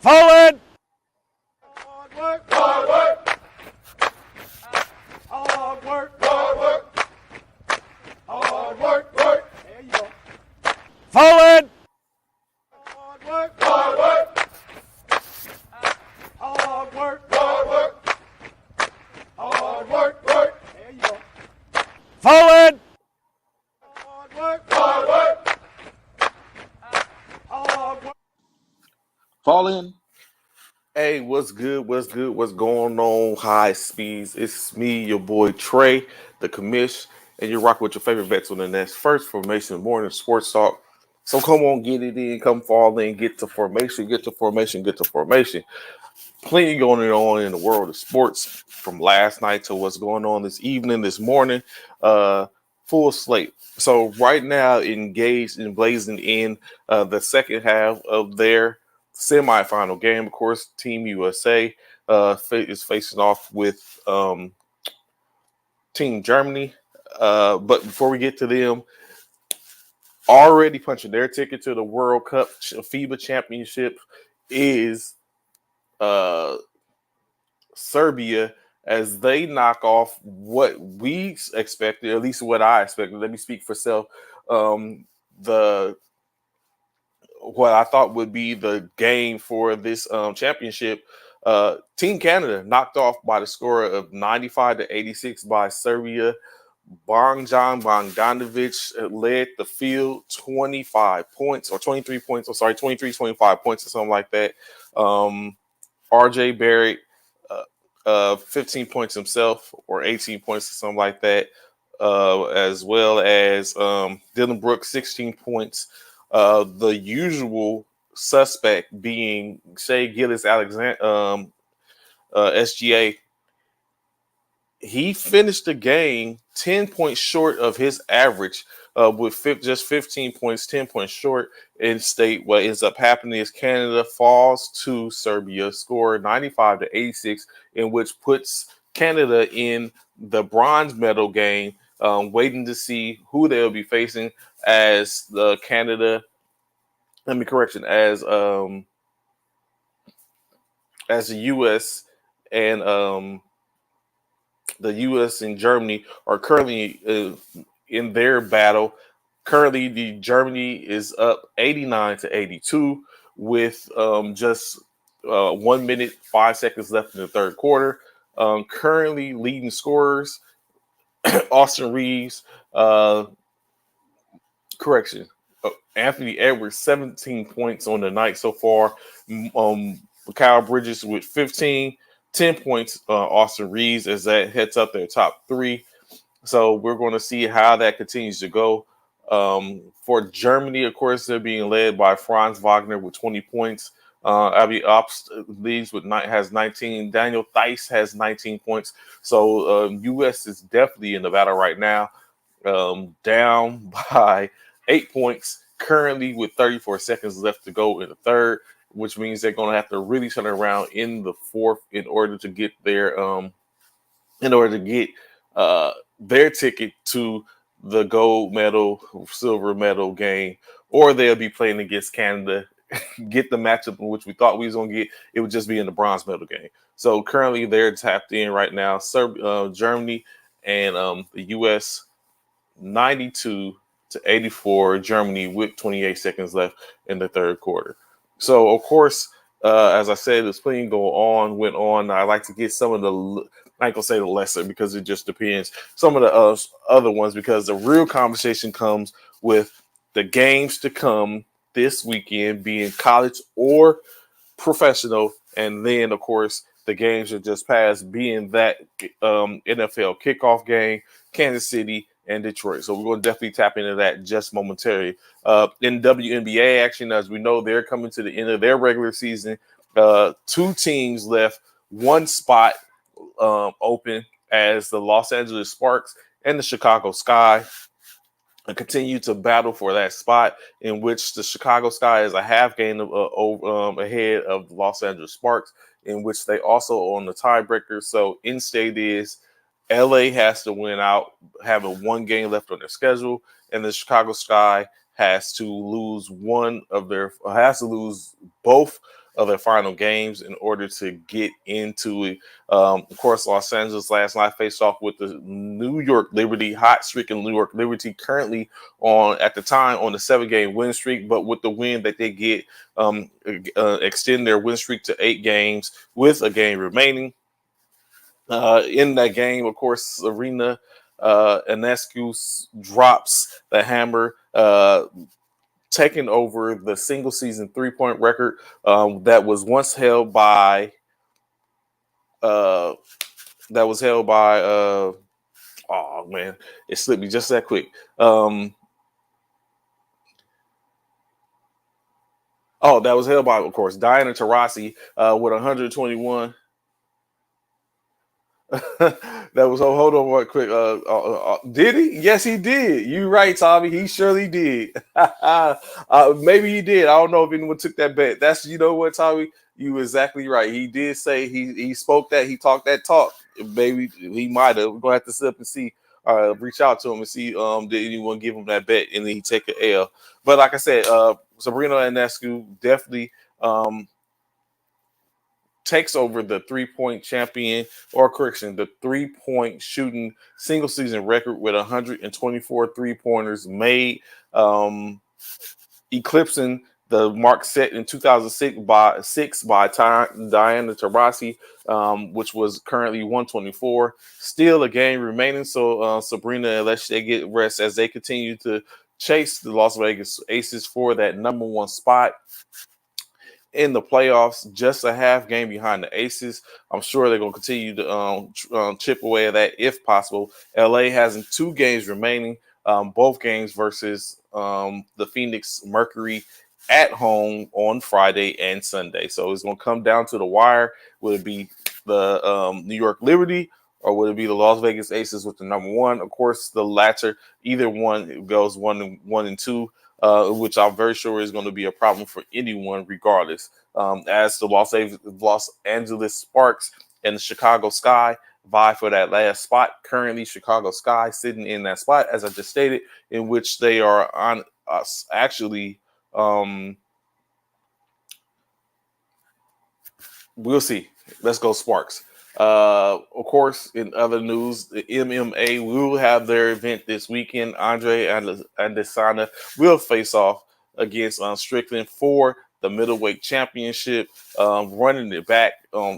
Forward! Hard work, hard work. Hard work, hard work. Hard work, work. There you go. Forward! Hard work, hard work. Hard work, hard work. Hard work, work. There you go. Forward! Hard work, hard work. Hard work. Fall in. Hey, what's good? What's good? What's going on? High speeds. It's me, your boy Trey, the commish, and you're rocking with your favorite vets on the next first formation morning sports talk. So come on, get it in, come fall in, get to formation, get to formation, get to formation. Plenty going on in the world of sports from last night to what's going on this evening, this morning. Full slate. So right now, engaged and blazing in the second half of their semifinal game. Of course, Team USA is facing off with Team Germany. But before we get to them, already punching their ticket to the World Cup FIBA Championship is Serbia, as they knock off what we expected, at least what I expected. Let me speak for self. What I thought would be the game for this championship, Team Canada knocked off by the score of 95-86 by Serbia. Bogdan Bogdanovic led the field 25 points or 23 points. I'm sorry, 25 points or something like that. RJ Barrett, 15 points himself or 18 points or something like that, as well as Dylan Brooks, 16 points. The usual suspect being Shai Gilgeous-Alexander, SGA. He finished the game 10 points short of his average, with just 15 points, 10 points short. In state, what ends up happening is Canada falls to Serbia, score 95-86, in which puts Canada in the bronze medal game, waiting to see who they'll be facing as the Canada. As the U.S. and the U.S. and Germany are currently in their battle. Currently, the Germany is up 89-82 with just 1 minute, 5 seconds left in the third quarter. Currently leading scorers, Austin Reeves, Anthony Edwards, 17 points on the night so far. Kyle Bridges with 15, 10 points, Austin Reeves, as that heads up their top three. So we're going to see how that continues to go. For Germany, of course, they're being led by Franz Wagner with 20 points. Abby Ops has 19. Daniel Theis has 19 points. So U.S. is definitely in the battle right now, down by 8 points, currently with 34 seconds left to go in the third, which means they're going to have to really turn around in the fourth in order to get their their ticket to the gold medal, silver medal game, or they'll be playing against Canada, get the matchup in which we thought we was going to get. It would just be in the bronze medal game. So currently they're tapped in right now. Germany and the U.S. 92-84. Germany with 28 seconds left in the third quarter. So, of course, as I said, there's plenty went on. I like to get some of the, I ain't gonna say the lesser because it just depends. Some of the other ones, because the real conversation comes with the games to come this weekend, being college or professional, and then, of course, the games that just passed, being that NFL kickoff game, Kansas City and Detroit. So we're going to definitely tap into that just momentarily. In WNBA action, as we know, they're coming to the end of their regular season. 2 teams left, 1 spot open, as the Los Angeles Sparks and the Chicago Sky continue to battle for that spot, in which the Chicago Sky is a half game ahead of the Los Angeles Sparks, in which they also own the tiebreaker. So in state is LA has to win out, having 1 game left on their schedule, and the Chicago Sky has to lose both of their final games in order to get into it. Of course, Los Angeles last night faced off with the New York Liberty, hot streaking New York Liberty, currently at the time on the 7-game win streak, but with the win that they get, extend their win streak to 8 games with a game remaining. In that game, of course, Serena Ionescu drops the hammer, taking over the single season 3-point record that was once held by oh man, it slipped me just that quick. That was held by, of course, Diana Taurasi with 121. That was hold on one quick. Did he? Yes, he did. You right, Tommy. He surely did. Maybe he did. I don't know if anyone took that bet. You know what, Tommy? You exactly right. He did say he spoke that. He talked that talk. Maybe he might have. We're gonna have to sit up and see. Reach out to him and see did anyone give him that bet, and then he take an L. But like I said, Sabrina Ionescu definitely takes over the 3-point champion, or correction, the 3-point shooting single season record with 124 3-pointers made, eclipsing the mark set in 2006 by Diana Taurasi, which was currently 124. Still a game remaining, so Sabrina, unless they get rest as they continue to chase the Las Vegas Aces for that number 1 spot in the playoffs, just a half game behind the Aces. I'm sure they're going to continue to chip away at that if possible. LA has 2 games remaining, both games versus the Phoenix Mercury at home on Friday and Sunday. So it's going to come down to the wire. Will it be the New York Liberty, or would it be the Las Vegas Aces with the number 1? Of course, the latter. Either one goes 1 and 2. Which I'm very sure is going to be a problem for anyone, regardless. As the Los Angeles Sparks and the Chicago Sky vie for that last spot. Currently, Chicago Sky sitting in that spot, as I just stated, in which they are on us. Actually, we'll see. Let's go Sparks. Of course, in other news, the MMA will have their event this weekend. Andre Adesanya will face off against Strickland for the middleweight championship. Running it back,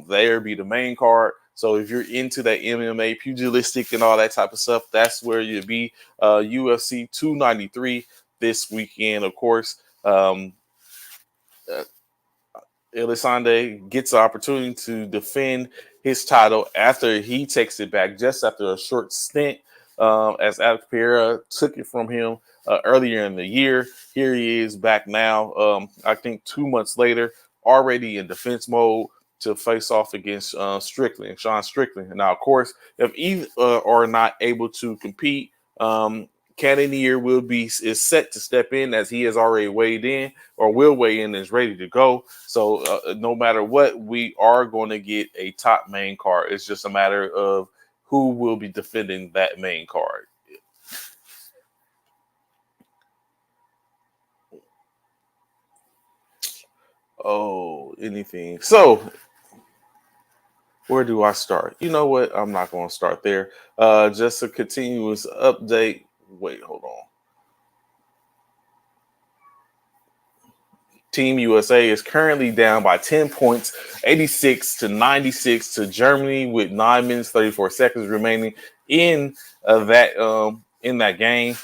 there be the main card. So if you're into that MMA, pugilistic, and all that type of stuff, that's where you'll be. UFC 293 this weekend, of course. Elisande gets the opportunity to defend his title after he takes it back just after a short stint, as Alex Pereira took it from him earlier in the year. Here he is back now, I think 2 months later, already in defense mode to face off against Sean Strickland. Now, of course, if either are not able to compete, Cannonier is set to step in, as he has already weighed in, or will weigh in, and is ready to go. So no matter what, we are going to get a top main card. It's just a matter of who will be defending that main card. Anything. So where do I start? You know what? I'm not going to start there. Just a continuous update. Wait, hold on. Team USA is currently down by 10 points, 86-96 to Germany, with 9 minutes 34 seconds remaining in that game.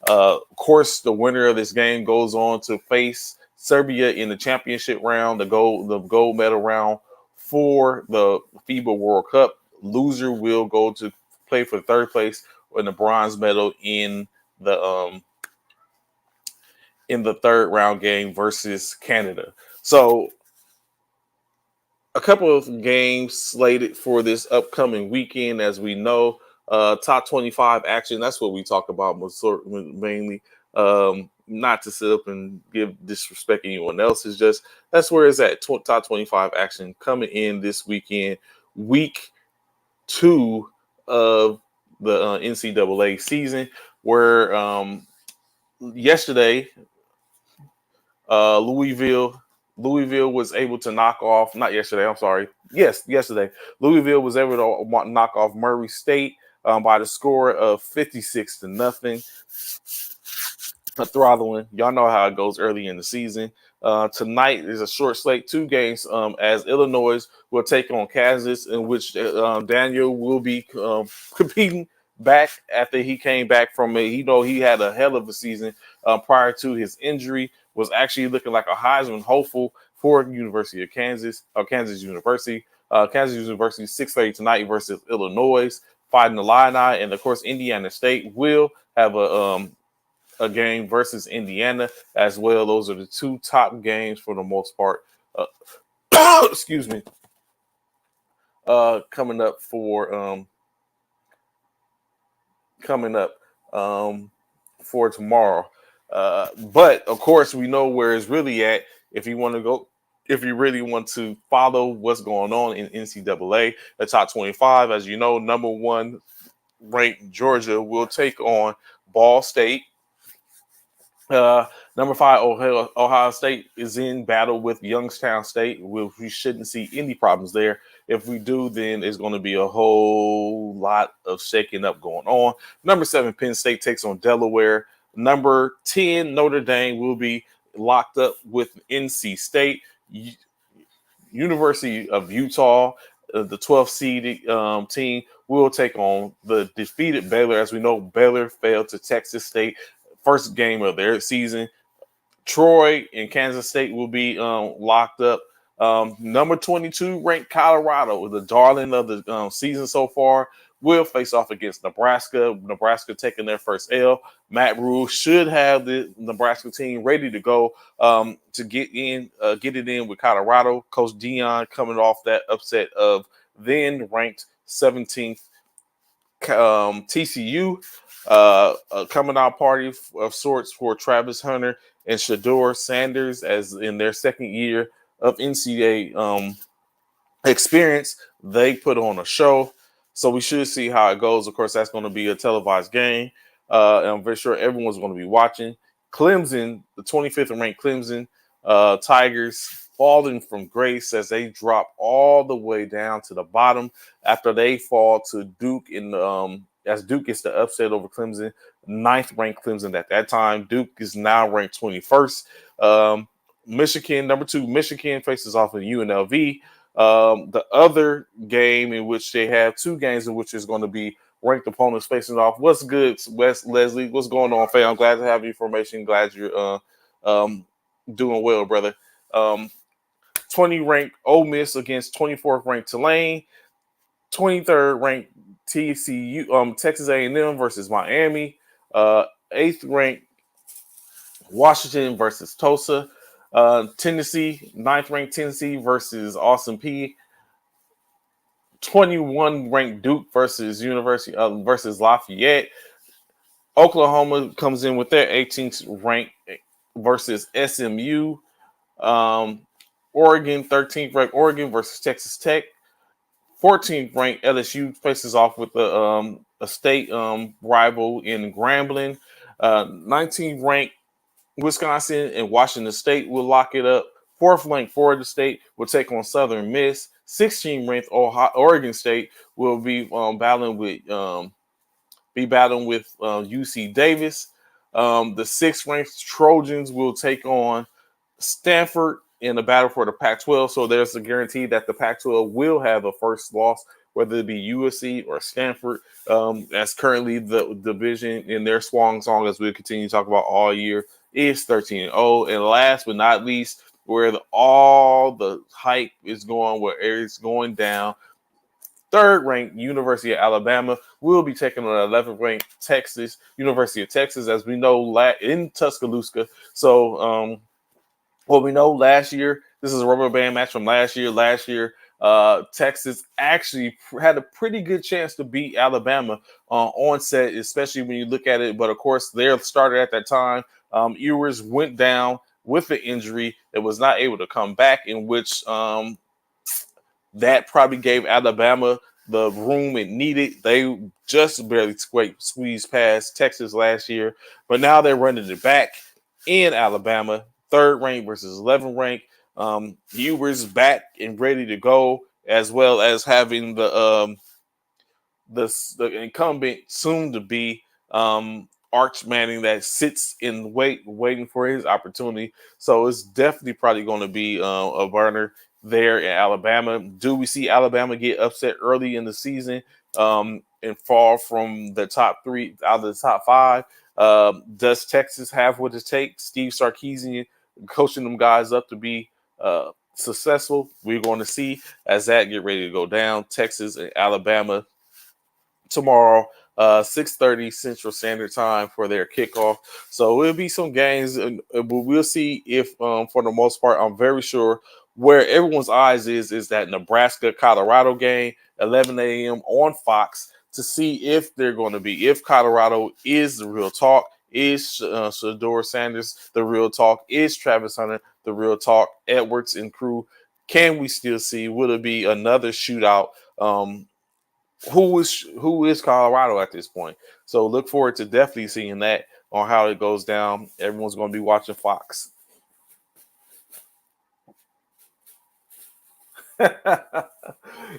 Of course, the winner of this game goes on to face Serbia in the championship round, the gold medal round for the FIBA World Cup. Loser will go to play for third place in the bronze medal in the third round game versus Canada. So a couple of games slated for this upcoming weekend, as we know. Top 25 action, that's what we talk about mainly. Not to sit up and disrespect anyone else. It's just that's where it's at. Top 25 action coming in this weekend, week 2 of the NCAA season, where yesterday Louisville Louisville was able to knock off, not yesterday, I'm sorry. Yes, yesterday. Louisville was able to knock off Murray State by the score of 56-0. A throttling. Y'all know how it goes early in the season. Tonight is a short slate, 2 games, as Illinois will take on Kansas, in which Daniel will be competing back after he came back from it. He had a hell of a season prior to his injury, was actually looking like a Heisman hopeful for University of Kansas, or Kansas University. Kansas University 6:30 tonight versus Illinois, Fighting the Illini, and of course Indiana State will have a game versus Indiana as well. Those are the 2 top games for the most part. Excuse me. Coming up for tomorrow. But of course, we know where it's really at. If you really want to follow what's going on in NCAA, the top 25, as you know, number 1 ranked Georgia will take on Ball State. Number 5, Ohio State is in battle with Youngstown State. We shouldn't see any problems there. If we do, then it's going to be a whole lot of shaking up going on. Number 7, Penn State takes on Delaware. Number 10, Notre Dame will be locked up with NC State. University of Utah, the 12th seeded team, will take on the defeated Baylor. As we know, Baylor failed to Texas State. First game of their season. Troy and Kansas State will be locked up. Number 22 ranked Colorado, the darling of the season so far, will face off against Nebraska. Nebraska taking their first L. Matt Rule should have the Nebraska team ready to go to get it in with Colorado. Coach Dion coming off that upset of then ranked 17th TCU. A coming out party of sorts for Travis Hunter and Shador Sanders, as in their second year of NCAA experience. They put on a show, so we should see how it goes. Of course, that's going to be a televised game, and I'm very sure everyone's going to be watching. Clemson, the 25th ranked Clemson Tigers, falling from grace as they drop all the way down to the bottom after they fall to Duke as Duke gets the upset over Clemson. 9th ranked Clemson at that time. Duke is now ranked 21st. Michigan, number 2, Michigan faces off with UNLV. The other game in which they have 2 games in which is going to be ranked opponents facing off. What's good, Wes Leslie? What's going on, fam? I'm glad to have your information. Glad you're doing well, brother. 20 ranked Ole Miss against 24th ranked Tulane. 23rd ranked TCU, Texas A&M versus Miami. 8th ranked Washington versus Tulsa. Tennessee, 9th ranked Tennessee versus Austin Peay. 21 ranked Duke versus University versus Lafayette. Oklahoma comes in with their 18th ranked versus SMU. Oregon, 13th ranked Oregon versus Texas Tech. 14th ranked LSU faces off with a state rival in Grambling. 19th ranked Wisconsin and Washington State will lock it up. 4th ranked Florida State will take on Southern Miss. 16th ranked Oregon State will be battling with UC Davis. The 6th ranked Trojans will take on Stanford in the battle for the Pac-12. So there's a guarantee that the Pac-12 will have a first loss, whether it be USC or Stanford. That's currently the division in their swan song, as we'll continue to talk about all year, is 13-0. And last but not least, where all the hype is going, where it's going down, 3rd ranked University of Alabama will be taking on 11th ranked University of Texas, as we know, in Tuscaloosa. So, what we know last year, this is a rubber band match from last year. Last year, Texas actually had a pretty good chance to beat Alabama on set, especially when you look at it. But of course, their starter at that time, Ewers, went down with the injury that was not able to come back, in which that probably gave Alabama the room it needed. They just barely squeezed past Texas last year, but now they're running it back in Alabama. 3rd ranked versus 11th ranked. Huber's back and ready to go, as well as having the incumbent soon to be Arch Manning that sits in waiting for his opportunity. So it's definitely probably going to be a burner there in Alabama. Do we see Alabama get upset early in the season and fall from the top three out of the top five? Does Texas have what it takes? Steve Sarkisian coaching them guys up to be successful. We're going to see as that get ready to go down. Texas and Alabama tomorrow, 6:30 Central Standard Time for their kickoff. So it'll be some games, but we'll see if, for the most part, I'm very sure where everyone's eyes is that Nebraska-Colorado game, 11 a.m. on Fox, to see if they're going to be, if Colorado is the real talk, is Shedeur Sanders the real talk, is Travis Hunter the real talk, Edwards and crew. Can we still see? Will it be another shootout? Who is Colorado at this point? So look forward to definitely seeing that on how it goes down. Everyone's going to be watching Fox.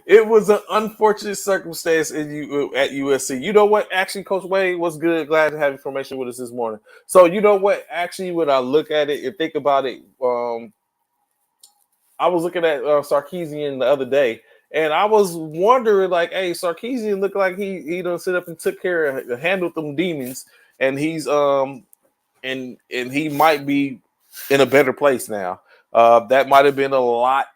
It was an unfortunate circumstance at USC. You know what? Actually, Coach Wade was good. Glad to have information with us this morning. So you know what? Actually, when I look at it and think about it, I was looking at Sarkisian the other day, and I was wondering, like, hey, Sarkisian looked like he done sit up and took care of, handled them demons, and he's and he might be in a better place now. That might have been a lot,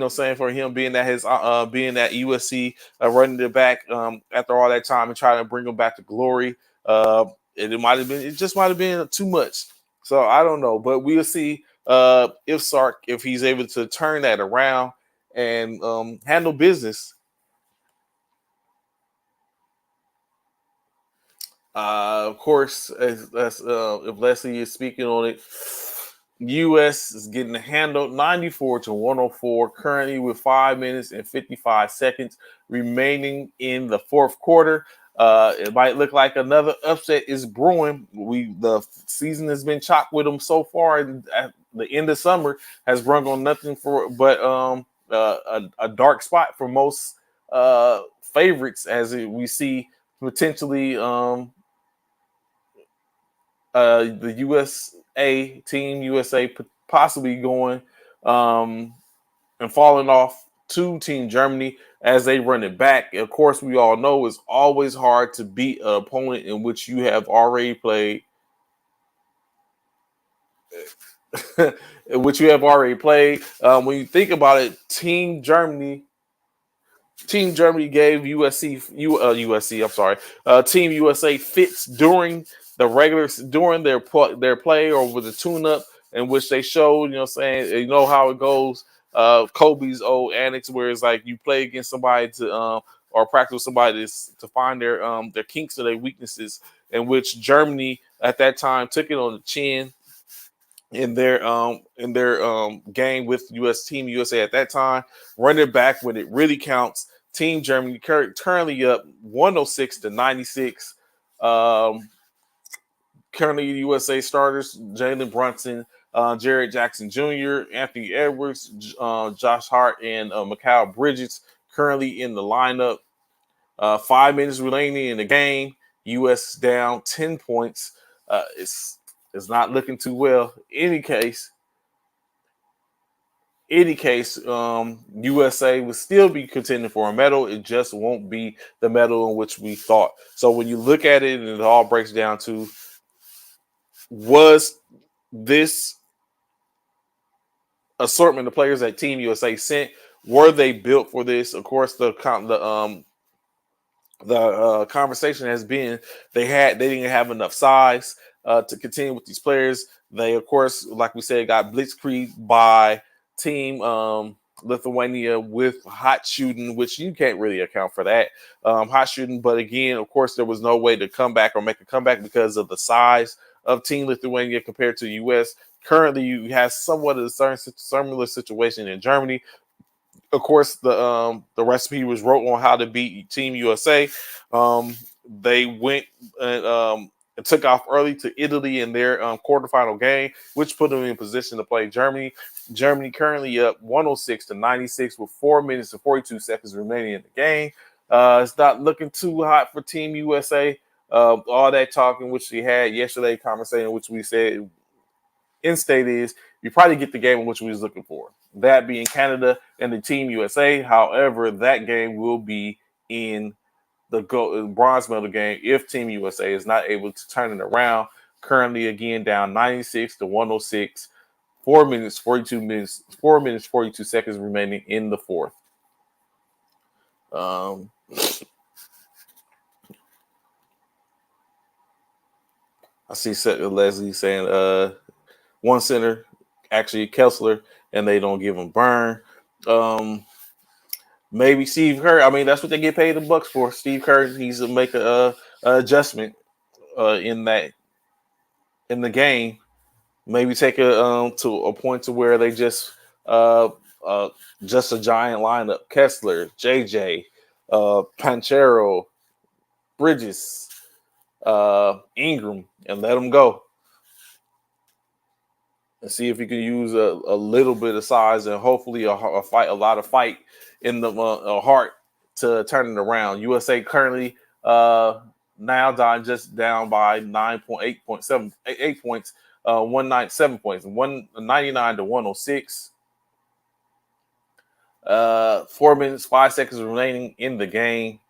saying for him being at his being at USC, running it back after all that time and trying to bring him back to glory. It just might have been too much. So I don't know, but we'll see if he's able to turn that around and handle business. Of course, if Leslie is speaking on it, U.S. is getting handled 94-104, currently with 5 minutes and 55 seconds remaining in the fourth quarter. It might look like another upset is brewing. The season has been chopped with them so far. At the end of summer has brung on nothing but a dark spot for most favorites, as we see potentially the Team USA possibly going and falling off to Team Germany as they run it back. Of course, we all know it's always hard to beat an opponent in which you have already played. When you think about it, Team Germany gave Team USA fits during their play or with the tune-up in which they showed, how it goes. Kobe's old annex where it's like you play against somebody to or practice with somebody to find their kinks or their weaknesses, in which Germany at that time took it on the chin in their game with Team USA at that time, run it back when it really counts. Team Germany currently up 106-96. Currently USA starters: Jalen Brunson, Jared Jackson Jr., Anthony Edwards, Josh Hart, and Mikal Bridges currently in the lineup. 5 minutes remaining in the game. US down 10 points. It's not looking too well. Any case, USA will still be contending for a medal. It just won't be the medal in which we thought. So when you look at it, and it all breaks down to, was this assortment of players that Team USA sent, were they built for this? Of course, the conversation has been they didn't have enough size to continue with these players. They, of course, like we said, got blitzkrieg by Team Lithuania with hot shooting, which you can't really account for that hot shooting. But again, of course, there was no way to come back or make a comeback because of the size of Team Lithuania compared to the U.S. Currently, you have somewhat of a similar situation in Germany. Of course, the recipe was wrote on how to beat Team USA. They went and took off early to Italy in their quarterfinal game, which put them in position to play Germany. Germany currently up 106-96 with 4 minutes and 42 seconds remaining in the game. It's not looking too hot for Team USA. All that talking, which we had yesterday, conversation, which we said in state is you probably get the game in which we was looking for. That being Canada and the Team USA. However, that game will be in the bronze medal game if Team USA is not able to turn it around. Currently, again, down 96-106. 4 minutes, 42 seconds remaining in the fourth. I see Leslie saying one center, actually Kessler, and they don't give him Burn. Maybe Steve Kerr. I mean, that's what they get paid the bucks for. Steve Kerr needs to make a adjustment in the game. Maybe take it to a point to where they just a giant lineup: Kessler, JJ, Panchero, Bridges, Ingram, and let them go. And see if you can use a little bit of size and hopefully a lot of fight in the heart to turn it around. USA currently now down by 8 points, 197 points, 199-106. 4 minutes, 5 seconds remaining in the game.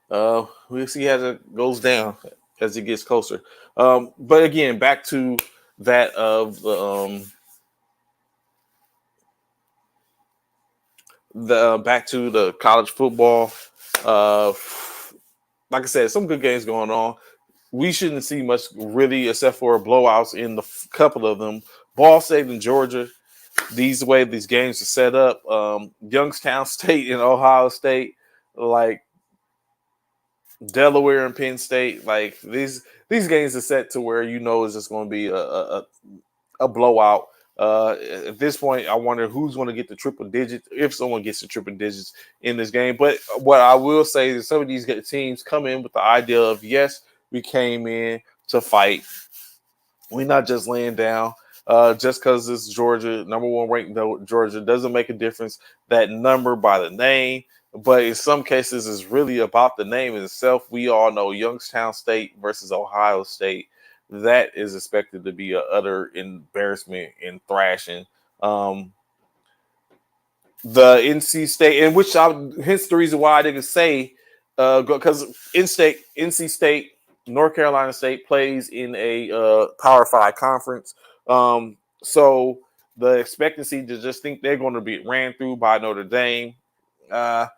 We'll see as it goes down as it gets closer. But again, back to that of back to the college football. Like I said, some good games going on. We shouldn't see much really except for blowouts in the couple of them. Ball State and Georgia. These games are set up. Youngstown State and Ohio State, like Delaware and Penn State, like these games are set to where it's just going to be a blowout. At this point, I wonder who's going to get the triple digits, if someone gets the triple digits in this game. But what I will say is some of these teams come in with the idea of, yes, we came in to fight. We're not just laying down. Just because it's Georgia, number one ranked Georgia, doesn't make a difference. That number by the name. But in some cases, it's really about the name itself. We all know Youngstown State versus Ohio State. That is expected to be an utter embarrassment and thrashing. The NC State, and hence the reason why I didn't say, because NC State, North Carolina State plays in a Power 5 conference. So the expectancy to just think they're going to be ran through by Notre Dame. I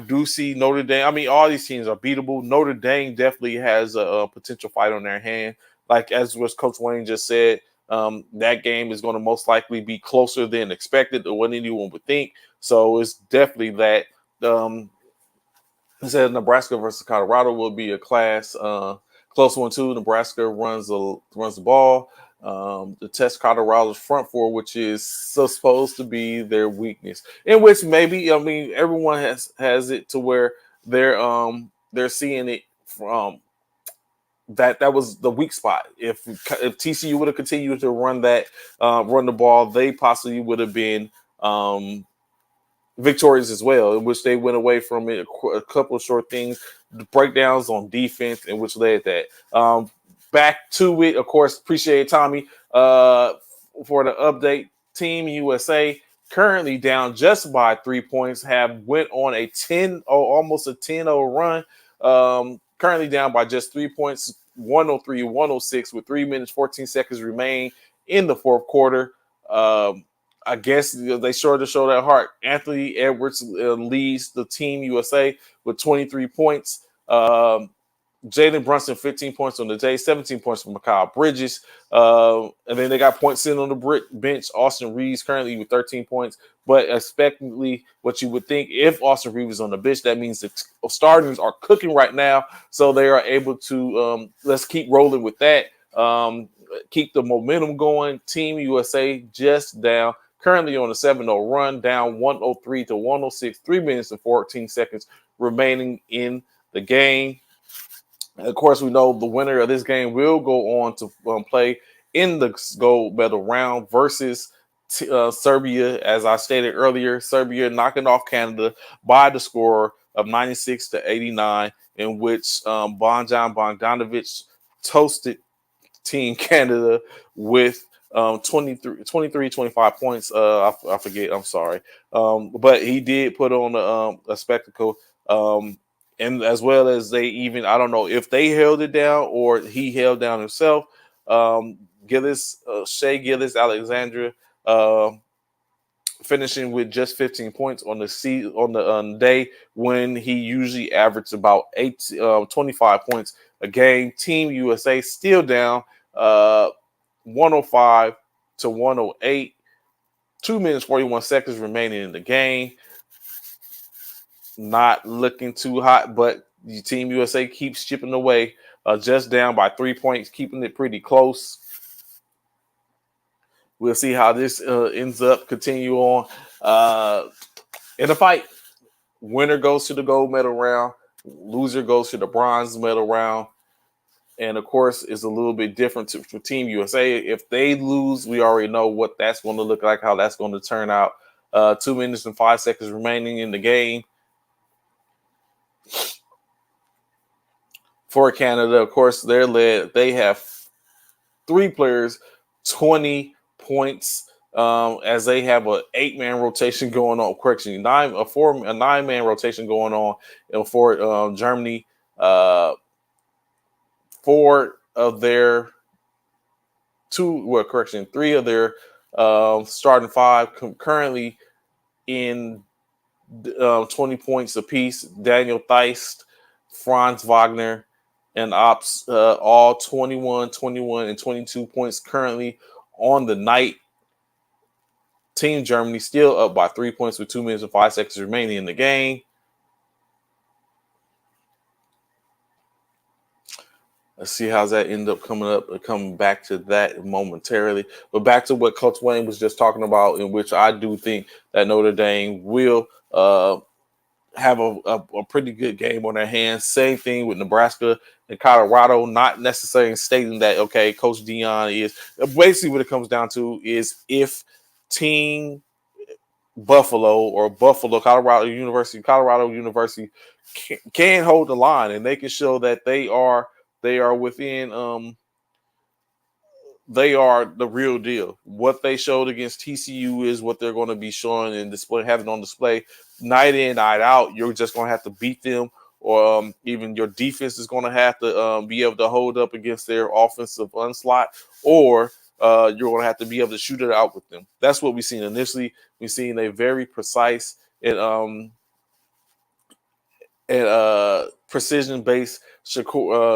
do see Notre Dame. I mean, all these teams are beatable. Notre Dame definitely has a potential fight on their hand. Like as was Coach Wayne just said, that game is going to most likely be closer than expected or what anyone would think. So it's definitely that. He said Nebraska versus Colorado will be a close one too. Nebraska runs the ball. The test Colorado's front four, which is supposed to be their weakness, in which maybe everyone has it to where they're seeing it from that was the weak spot. If TCU would have continued to run the ball, they possibly would have been victorious as well, in which they went away from it. A couple of short things, the breakdowns on defense, in which led that. Back to it, of course. Appreciate Tommy for the update. Team USA currently down just by 3 points. Have went on almost a 10-0 run. Currently down by just 3 points, 103-106 with 3 minutes 14 seconds remain in the fourth quarter. I guess they sure to show that heart. Anthony Edwards leads the Team USA with 23 points. Jalen Brunson, 15 points on the day, 17 points from Mikal Bridges. And then they got points sitting on the bench. Austin Reeves currently with 13 points. But expectantly, what you would think, if Austin Reeves is on the bench, that means the starters are cooking right now. So they are able to, let's keep rolling with that. Keep the momentum going. Team USA just down. Currently on a 7-0 run, down 103-106, 3 minutes and 14 seconds remaining in the game. Of course, we know the winner of this game will go on to play in the gold medal round versus Serbia. As I stated earlier, Serbia knocking off Canada by the score of 96-89, in which Bojan Bogdanovic toasted Team Canada with 25 points. I forget. I'm sorry. But he did put on a spectacle. And as well as they even, I don't know if they held it down or he held down himself. Shea Gillis Alexandra, finishing with just 15 points on the day when he usually averaged about 25 points a game. Team USA still down 105-108. 2 minutes 41 seconds remaining in the game. Not looking too hot, but Team USA keeps chipping away, just down by 3 points, keeping it pretty close. We'll see how this ends up. Continue on in the fight. Winner goes to the gold medal round. Loser goes to the bronze medal round. And, of course, it's a little bit different for Team USA. If they lose, we already know what that's going to look like, how that's going to turn out. 2 minutes and 5 seconds remaining in the game. For Canada, of course, they're led. They have 3 players, 20 points, as they have a 8-man rotation going on. Correction, a 9-man rotation going on for Germany. 4 of their 3 of their starting 5 currently in 20 points apiece. Daniel Theist, Franz Wagner, and Ops, all 21, 21, and 22 points currently on the night. Team Germany still up by 3 points with 2 minutes and 5 seconds remaining in the game. Let's see how's that end up coming back to that momentarily. But back to what Coach Wayne was just talking about, in which I do think that Notre Dame will have a pretty good game on their hands. Same thing with Nebraska and Colorado, not necessarily stating that, okay, Coach Dion is basically what it comes down to is if Team Buffalo or Colorado University can hold the line and they can show that they are within they are the real deal. What they showed against TCU is what they're going to be showing and having on display night in, night out. You're just going to have to beat them, or even your defense is going to have to be able to hold up against their offensive onslaught, or you're going to have to be able to shoot it out with them. That's what we've seen initially. We've seen a very precise and precision-based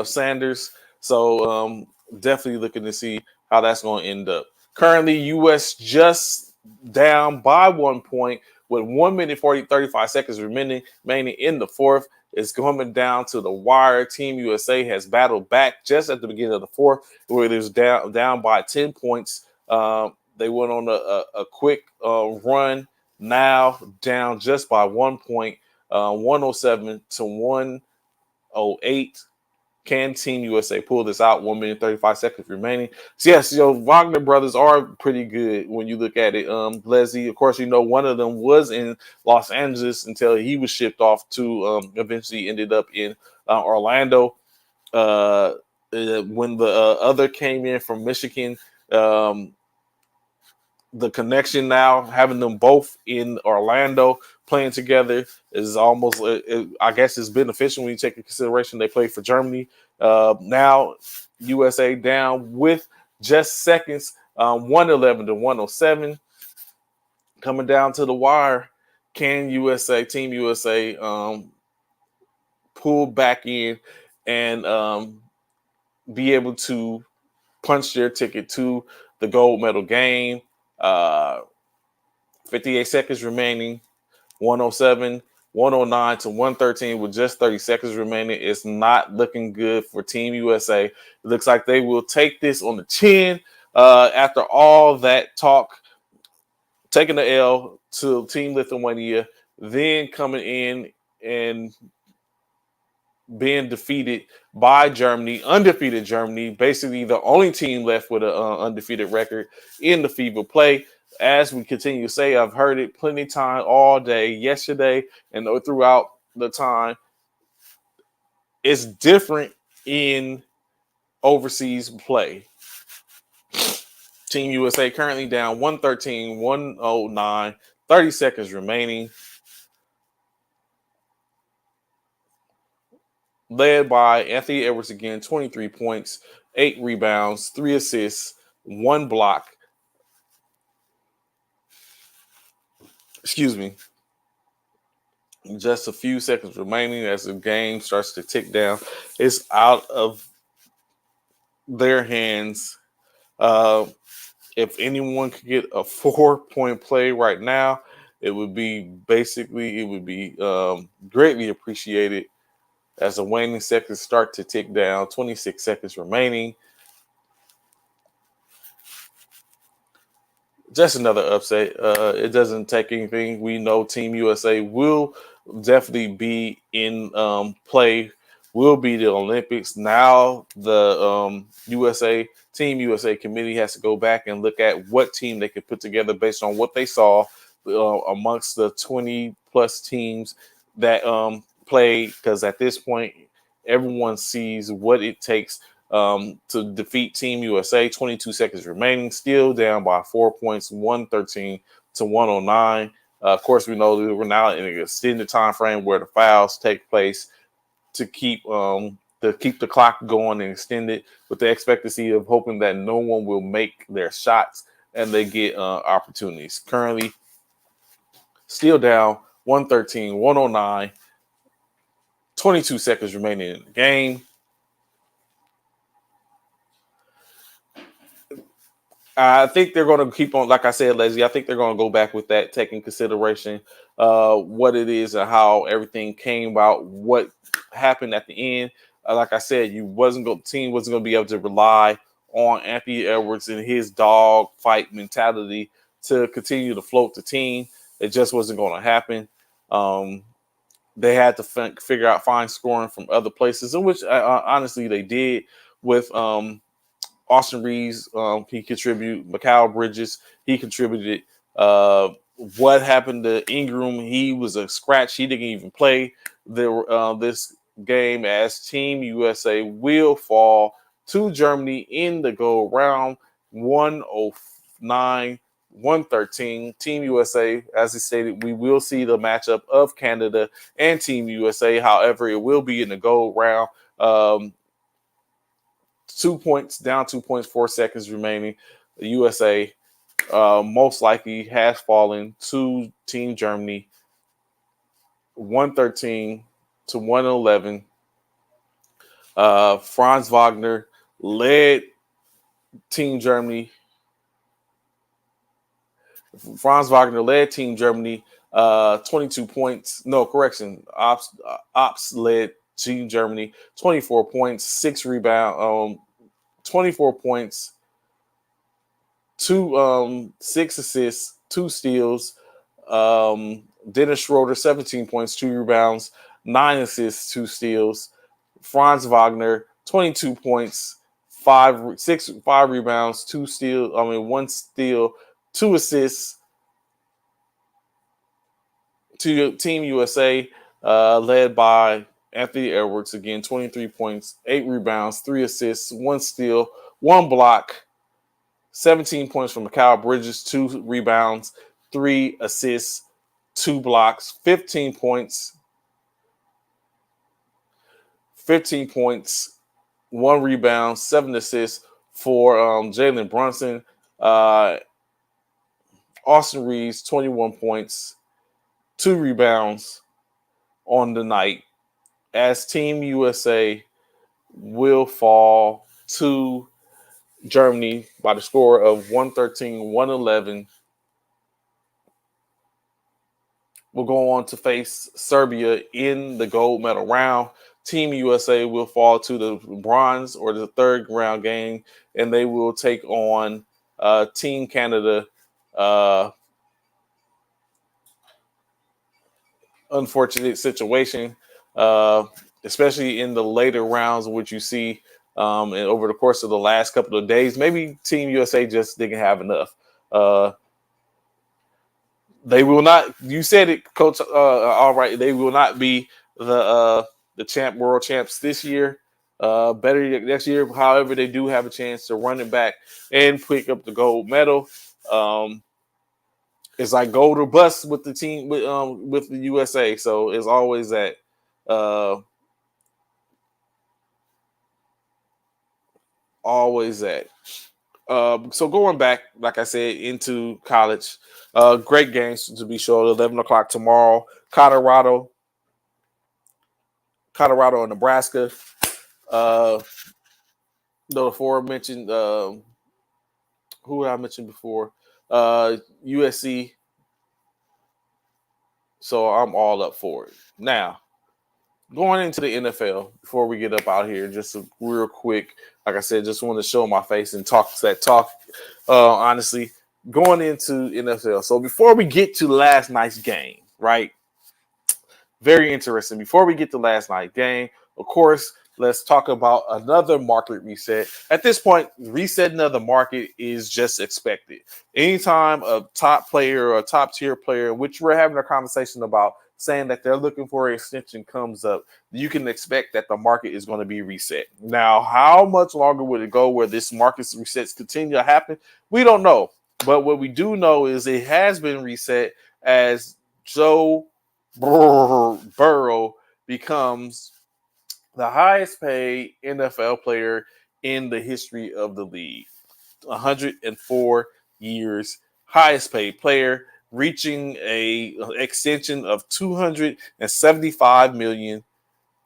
Sanders. So definitely looking to see how that's going to end up. Currently, U.S. just down by 1 point with 1 minute 35 seconds remaining in the fourth. It's coming down to the wire. Team USA has battled back just at the beginning of the fourth, where it was down by 10 points. They went on a quick run, now down just by 1 point, 107-108. Can Team USA pull this out? 1 minute 35 seconds remaining. So yes, Wagner brothers are pretty good when you look at it. Leslie, of course, one of them was in Los Angeles until he was shipped off to eventually ended up in Orlando. When the other came in from Michigan, the connection now, having them both in Orlando playing together is almost, I guess it's beneficial when you take into consideration they play for Germany. Now USA down with just seconds, 111-107. Coming down to the wire, can Team USA pull back in and be able to punch their ticket to the gold medal game? 58 seconds remaining, 107-109-113 with just 30 seconds remaining. It's not looking good for Team USA. It looks like they will take this on the chin after all that talk, taking the L to Team Lithuania, then coming in and being defeated by Germany, undefeated Germany, basically the only team left with an undefeated record in the FIBA play. As we continue to say, I've heard it plenty of time all day, yesterday, and throughout the time. It's different in overseas play. Team USA currently down 113, 109, 30 seconds remaining. Led by Anthony Edwards again, 23 points, 8 rebounds, 3 assists, 1 block. Excuse me. Just a few seconds remaining as the game starts to tick down. It's out of their hands. If anyone could get a 4-point play right now, it would be greatly appreciated as the waning seconds start to tick down. 26 seconds remaining. Just another upset. It doesn't take anything. We know Team USA will definitely be in play, will be the Olympics. Now the Team USA committee has to go back and look at what team they could put together based on what they saw amongst the 20-plus teams that played, because at this point, everyone sees what it takes to defeat Team USA. 22 seconds remaining, still down by 4 points, 113 to 109. Of course, we know that we're now in an extended time frame where the fouls take place to keep the clock going and extend it, with the expectancy of hoping that no one will make their shots and they get opportunities. Currently, still down 113, 109, 22 seconds remaining in the game. I think they're going to keep on, like I said, Leslie. I think they're going to go back with that, taking consideration what it is and how everything came about, what happened at the end. Like I said, the team wasn't going to be able to rely on Anthony Edwards and his dog fight mentality to continue to float the team. It just wasn't going to happen. They had to find scoring from other places, in which honestly they did with Austin Reeves. He contributed. Mikal Bridges, he contributed. What happened to Ingram? He was a scratch. He didn't even play this game, as Team USA will fall to Germany in the go round. 109, 113. Team USA, as I stated, we will see the matchup of Canada and Team USA. However, it will be in the go round. 2 points, down 2 points, 4 seconds remaining. The USA most likely has fallen to Team Germany, 113 to 111. Franz Wagner led Team Germany. 22 points. No, correction. Ops led Team Germany 24 points, 6 rebounds, 24 points, 6 assists, 2 steals. Dennis Schroeder 17 points, 2 rebounds, 9 assists, 2 steals. Franz Wagner 22 points, 5 rebounds, 2 steals. 1 steal, 2 assists. To Team USA, led by Anthony Edwards, again, 23 points, 8 rebounds, 3 assists, 1 steal, 1 block, 17 points from Mikal Bridges, 2 rebounds, 3 assists, 2 blocks, 15 points, 1 rebound, 7 assists for Jalen Brunson. Austin Reeves, 21 points, 2 rebounds on the night, as Team USA will fall to Germany by the score of 113-111. We'll go on to face Serbia in the gold medal round. Team USA will fall to the bronze or the third round game, and they will take on Team Canada. Unfortunate situation. especially in the later rounds, which you see and over the course of the last couple of days. Maybe Team USA just didn't have enough. They will not. You said it, Coach. All right, they will not be the world champs this year. Better next year. However, they do have a chance to run it back and pick up the gold medal. It's like gold or bust with the team with the USA. So it's always that. Always that. So going back, like I said, into college, great games to be sure. 11 o'clock tomorrow, Colorado and Nebraska. The aforementioned, who I mentioned before, USC. So I'm all up for it. Now, going into the NFL, before we get up out here, just real quick, like I said, just want to show my face and talk that talk. Honestly, going into NFL. So before we get to last night's game, right? Very interesting. Before we get to last night's game, of course, let's talk about another market reset. At this point, resetting of the market is just expected. Anytime a top player or a top tier player, which we're having a conversation about, saying that they're looking for an extension comes up, you can expect that the market is going to be reset. Now, how much longer would it go where this market resets continue to happen? We don't know. But what we do know is it has been reset as Joe Burrow becomes the highest paid NFL player in the history of the league. 104 years, highest paid player, reaching a extension of 275 million,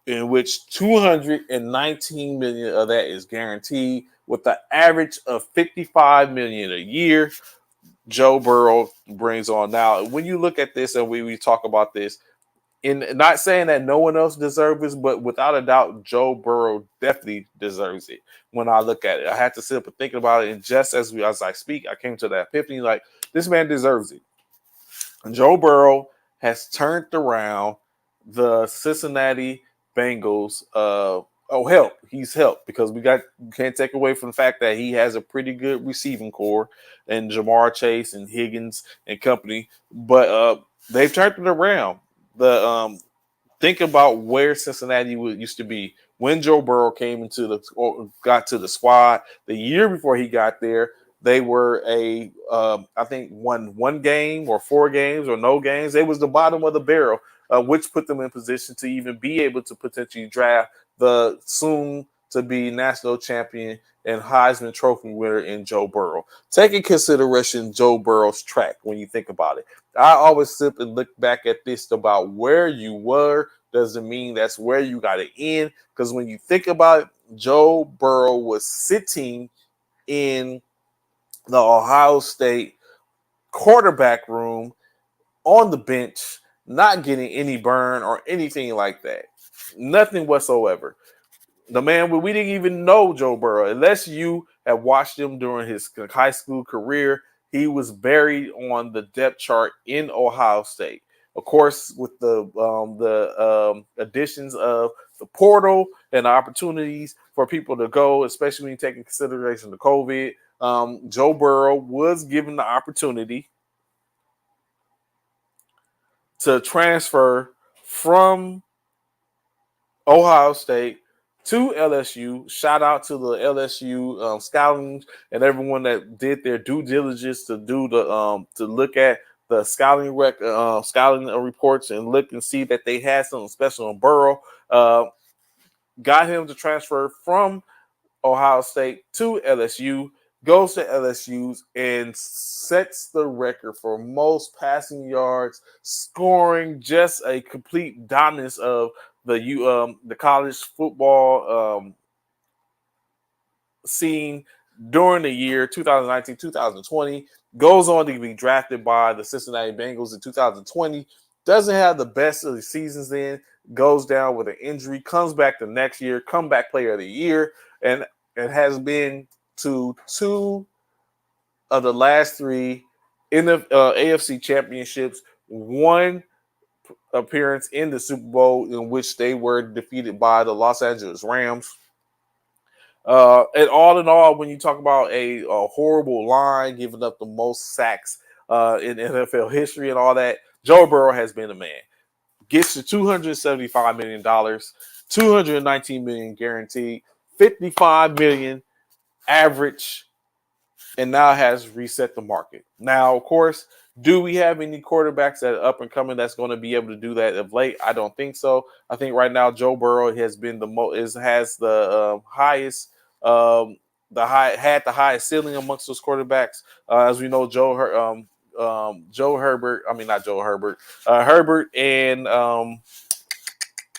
in which 219 million of that is guaranteed, with the average of 55 million a year. Joe Burrow brings on. Now, when you look at this and we talk about this, in not saying that no one else deserves this, but without a doubt, Joe Burrow definitely deserves it. When I look at it, I had to sit up and think about it, and just as I speak, I came to that epiphany: like, this man deserves it. And Joe Burrow has turned around the Cincinnati Bengals. He's helped because you can't take away from the fact that he has a pretty good receiving core and Jamar Chase and Higgins and company, but they've turned it around. Think about where Cincinnati used to be when Joe Burrow got to the squad. The year before he got there, they were I think one game or 4 games or no games. They was the bottom of the barrel, which put them in position to even be able to potentially draft the soon to be national champion and Heisman Trophy winner in Joe Burrow. Take in consideration Joe Burrow's track when you think about it. I always sit and look back at this about where you were doesn't mean that's where you got to end. Because when you think about it, Joe Burrow was sitting in the Ohio State quarterback room on the bench, not getting any burn or anything like that. Nothing whatsoever. The man, we didn't even know Joe Burrow. Unless you have watched him during his high school career, he was buried on the depth chart in Ohio State. Of course, with the additions of the portal and the opportunities for people to go, especially when you take in consideration the COVID, Joe Burrow was given the opportunity to transfer from Ohio State to LSU. Shout out to the LSU scouting and everyone that did their due diligence to do to look at the scouting reports and look and see that they had something special on Burrow. Got him to transfer from Ohio State to LSU. Goes to LSU and sets the record for most passing yards, scoring, just a complete dominance of the college football scene during the year 2019-2020. Goes on to be drafted by the Cincinnati Bengals in 2020. Doesn't have the best of the seasons then. Goes down with an injury. Comes back the next year. Comeback player of the year. And it has been to 2 of the last 3 in the AFC championships. 1 appearance in the Super Bowl, in which they were defeated by the Los Angeles Rams. And all in all, when you talk about a horrible line, giving up the most sacks in NFL history and all that, Joe Burrow has been a man. Gets to $275 million, $219 million guaranteed, $55 million average, and now has reset the market. Now, of course, do we have any quarterbacks that are up and coming that's going to be able to do that of late? I don't think so. I think right now Joe Burrow has been has the highest the highest ceiling amongst those quarterbacks. As we know, Herbert and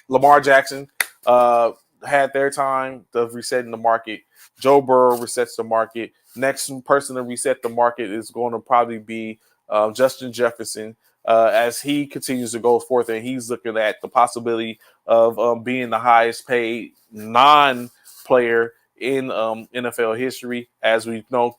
Lamar Jackson had their time of resetting the market. Joe Burrow resets the market. Next person to reset the market is going to probably be Justin Jefferson as he continues to go forth, and he's looking at the possibility of being the highest paid non-player in NFL history. As we know,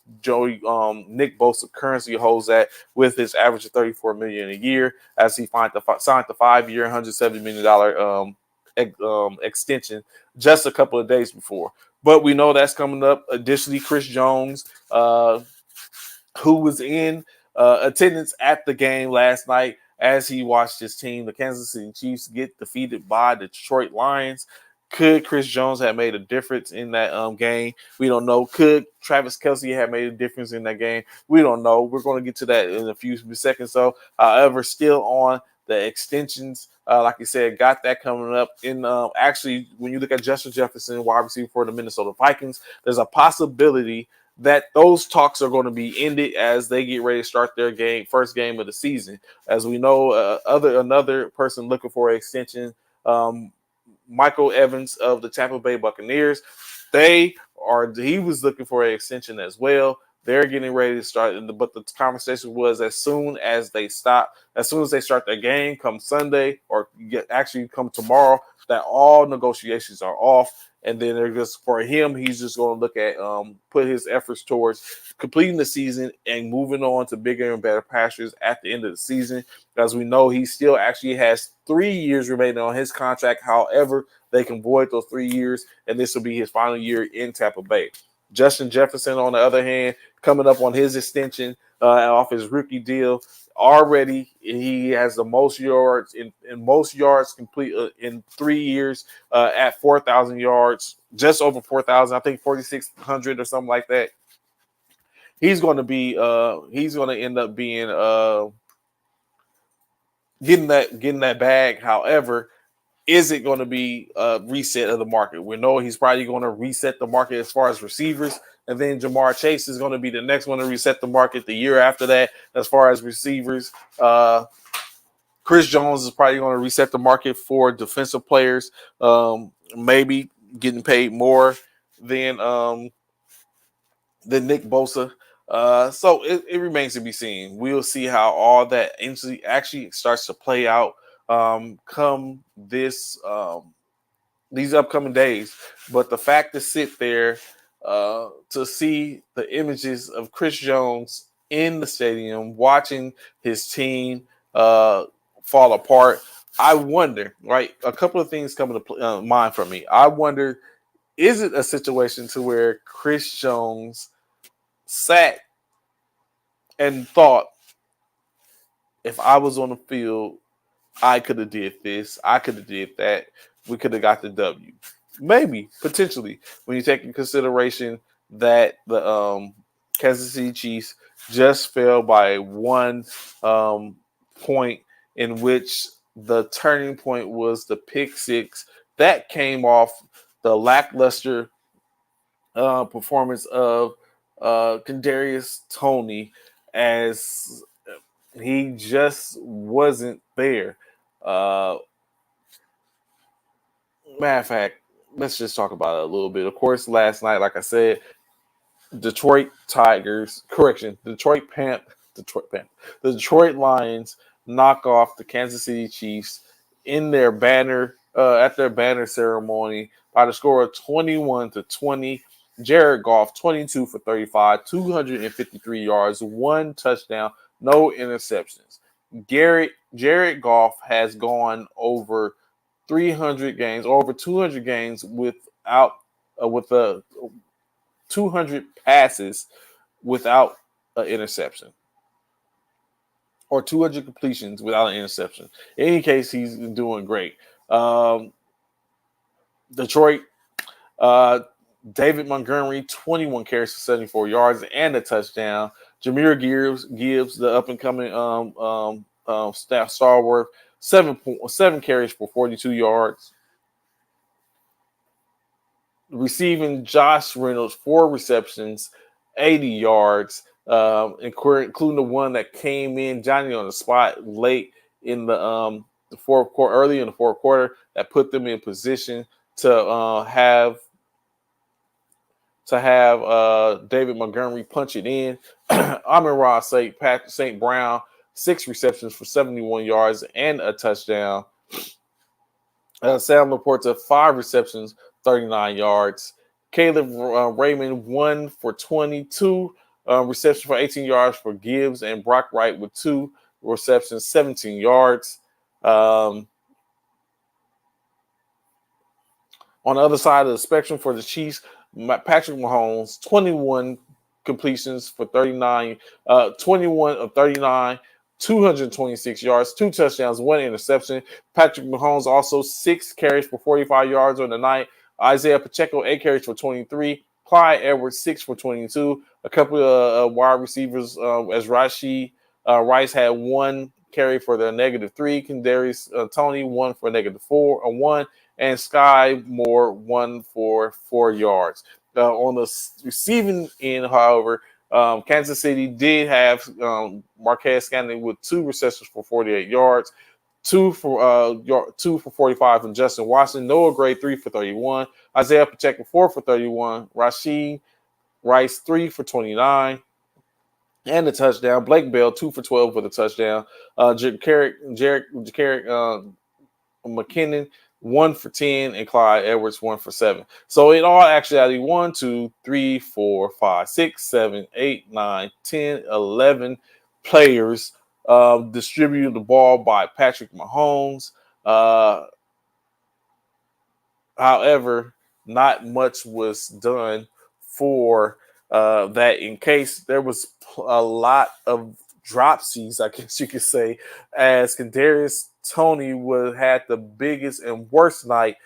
Nick Bosa currently holds that with his average of $34 million a year, as he signed the 5-year, $170 million extension just a couple of days before. But we know that's coming up. Additionally, Chris Jones, who was in attendance at the game last night as he watched his team, the Kansas City Chiefs, get defeated by the Detroit Lions. Could Chris Jones have made a difference in that game? We don't know. Could Travis Kelce have made a difference in that game? We don't know. We're going to get to that in a few seconds. So, however, still on the extensions, like you said, got that coming up. In actually, when you look at Justin Jefferson, wide receiver for the Minnesota Vikings, there's a possibility that those talks are going to be ended as they get ready to start their first game of the season. As we know, another person looking for an extension, Michael Evans of the Tampa Bay Buccaneers, he was looking for an extension as well. They're getting ready to start, but the conversation was as soon as they start their game come Sunday, or actually come tomorrow, that all negotiations are off. And then they're just, for him, he's just going to look at put his efforts towards completing the season and moving on to bigger and better pastures at the end of the season. As we know, he still actually has 3 years remaining on his contract. However, they can void those 3 years, and this will be his final year in Tampa Bay. Justin Jefferson, on the other hand, coming up on his extension off his rookie deal. Already, he has the most yards in most yards complete in 3 years at 4,000 yards, just over 4,000. I think 4,600 or something like that. He's going to end up being getting that bag. However, is it going to be a reset of the market? We know he's probably going to reset the market as far as receivers. And then Jamar Chase is going to be the next one to reset the market the year after that as far as receivers. Chris Jones is probably going to reset the market for defensive players, maybe getting paid more than Nick Bosa. So it remains to be seen. We'll see how all that actually starts to play out come these upcoming days. But the fact to sit there to see the images of Chris Jones in the stadium watching his team fall apart, I wonder, right? A couple of things come to mind for me. I wonder, is it a situation to where Chris Jones sat and thought, if I was on the field, I could have did this, I could have did that, we could have got the W. Maybe, potentially, when you take in consideration that the Kansas City Chiefs just fell by 1 point, in which the turning point was the pick six that came off the lackluster performance of Kadarius Toney, as he just wasn't there. Matter of fact, let's just talk about it a little bit. Of course, last night, like I said, Detroit Lions knock off the Kansas City Chiefs in their banner at their banner ceremony by the score of 21-20. Jared Goff, 22 for 35, 253 yards, 1 touchdown, no interceptions. Jared Goff has gone over 300 games, over 200 games without with a 200 passes without an interception, or 200 completions without an interception. In any case, he's doing great. Detroit, uh, David Montgomery, 21 carries for 74 yards and a touchdown. Jameer Gibbs, the up and coming staff stalwart, 7 carries for 42 yards. Receiving, Josh Reynolds, 4 receptions, 80 yards, including the one that came in Johnny on the spot late in the fourth quarter, early in the fourth quarter, that put them in position to have David Montgomery punch it in. Amon-Ra St. Brown, 6 receptions for 71 yards and a touchdown. Sam Laporta, 5 receptions, 39 yards. Caleb Raymond, 1 for 22 receptions for 18 yards for Gibbs, and Brock Wright with 2 receptions, 17 yards. On the other side of the spectrum for the Chiefs, Patrick Mahomes, 21 completions for 39, 21 of 39, 226 yards, 2 touchdowns, 1 interception. Patrick Mahomes also 6 carries for 45 yards on the night. Isaiah Pacheco, 8 carries for 23. Clyde Edwards, 6 for 22. A couple of wide receivers, as Rashee Rice had 1 carry for the -3. Kadarius Toney, 1 for -1. And Sky Moore, 1 for 4 yards. On the receiving end, however, Kansas City did have Marquez Scanlon with 2 receptions for 48 yards, 2 for 45 from Justin Watson, Noah Gray 3 for 31, Isaiah Pacheco 4 for 31, Rashee Rice 3 for 29, and the touchdown. Blake Bell 2 for 12 with a touchdown. Jerick McKinnon 1 for 10, and Clyde Edwards 1 for 7. So in all actuality, 1, 2, 3, 4, 5, 6, 7, 8, 9, 10, 11 players distributed the ball by Patrick Mahomes. However, not much was done for that, in case there was a lot of dropsies, I guess you could say, as Kadarius Toney had the biggest and worst night.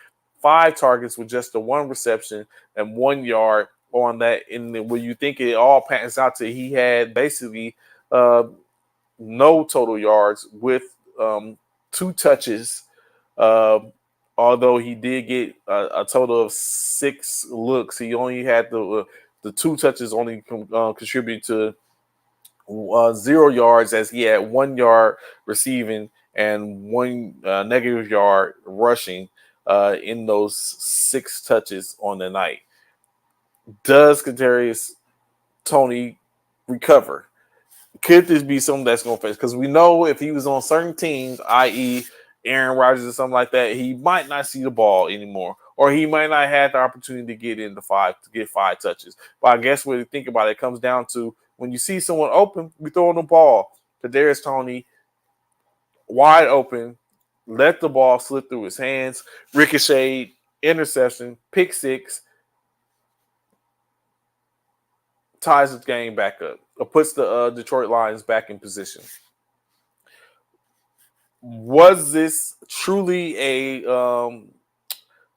5 targets with just the 1 reception and 1 yard on that. And when you think it all pans out to, he had basically no total yards with 2 touches. Although he did get a total of 6 looks, he only had the 2 touches only contribute to 0 yards, as he had 1 yard receiving and 1 negative yard rushing in those 6 touches on the night. Does Kadarius Toney recover? Could this be something that's going to face? Because we know if he was on certain teams, i.e. Aaron Rodgers or something like that, he might not see the ball anymore, or he might not have the opportunity to get into 5 touches. But I guess when you think about it, it comes down to when you see someone open, we throw the ball. Kadarius Toney, wide open, let the ball slip through his hands, ricochet, interception, pick 6, ties the game back up, or puts the Detroit Lions back in position. Was this truly a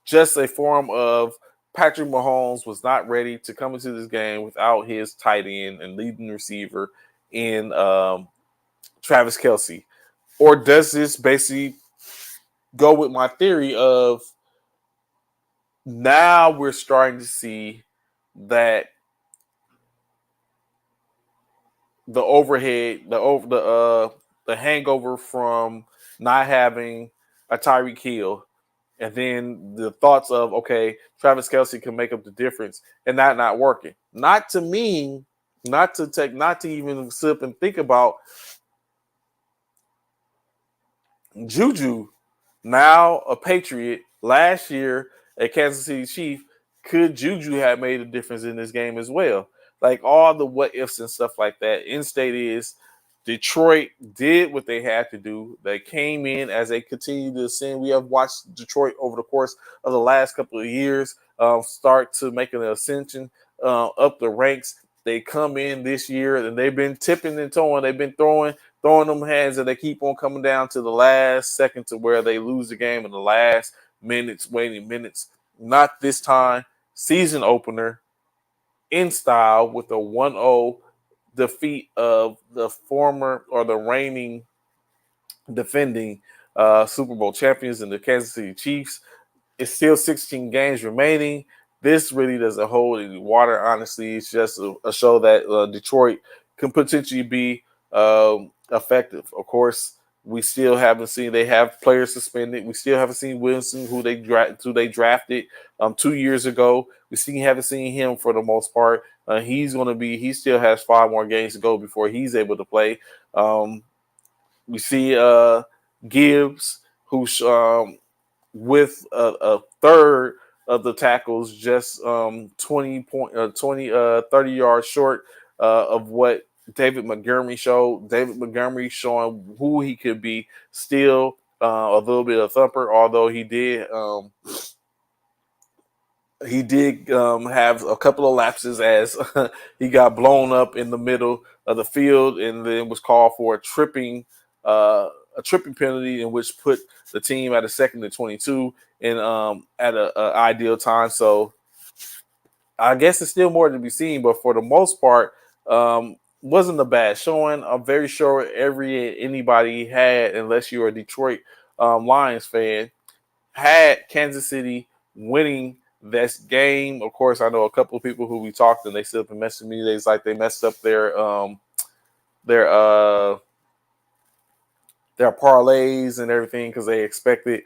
just a form of Patrick Mahomes was not ready to come into this game without his tight end and leading receiver in Travis Kelce? Or does this basically go with my theory of now we're starting to see that the overhead, the hangover from not having a Tyreek Hill, and then the thoughts of, okay, Travis Kelce can make up the difference, and that not working. Not to me, not to even sit and think about Juju, now a Patriot, last year a Kansas City Chief. Could Juju have made a difference in this game as well? Like all the what ifs and stuff like that. In state is, Detroit did what they had to do. They came in as they continue to ascend. We have watched Detroit over the course of the last couple of years start to make an ascension up the ranks. They come in this year and they've been tipping and towing. They've been throwing them hands, and they keep on coming down to the last second to where they lose the game in the last waiting minutes. Not this time. Season opener in style with a 1-0 defeat of the former or the reigning defending Super Bowl champions and the Kansas City Chiefs. It's still 16 games remaining. This really doesn't hold any water, honestly. It's just a show that Detroit can potentially be effective. Of course, we still haven't seen. They have players suspended. We still haven't seen Wilson, who they drafted 2 years ago. Haven't seen him for the most part. He still has 5 more games to go before he's able to play. We see Gibbs, who's with a third of the tackles, just 30 yards short of what David Montgomery showed. David Montgomery showing who he could be. Still a little bit of thumper, although he did have a couple of lapses as he got blown up in the middle of the field, and then was called for a tripping penalty, in which put the team at a 2nd and 22 and at an ideal time. So I guess it's still more to be seen, but for the most part, wasn't a bad showing. I'm very sure anybody had, unless you're a Detroit Lions fan, had Kansas City winning this game. Of course, I know a couple of people who we talked and they still been messaging me. It's like they messed up their parlays and everything because they expected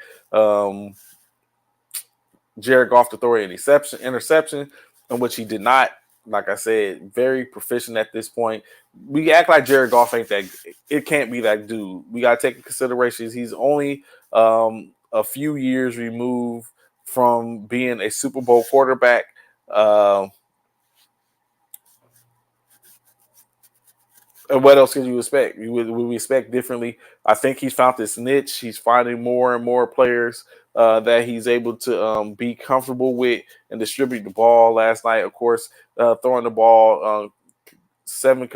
Jared Goff to throw an interception, in which he did not. Like I said, very proficient at this point. We act like Jared Goff ain't that. It can't be that dude. We got to take into consideration he's only a few years removed from being a Super Bowl quarterback. And what else could you expect? We expect differently. I think he's found this niche. He's finding more and more players that he's able to be comfortable with and distribute the ball. Last night, of course, throwing the ball 7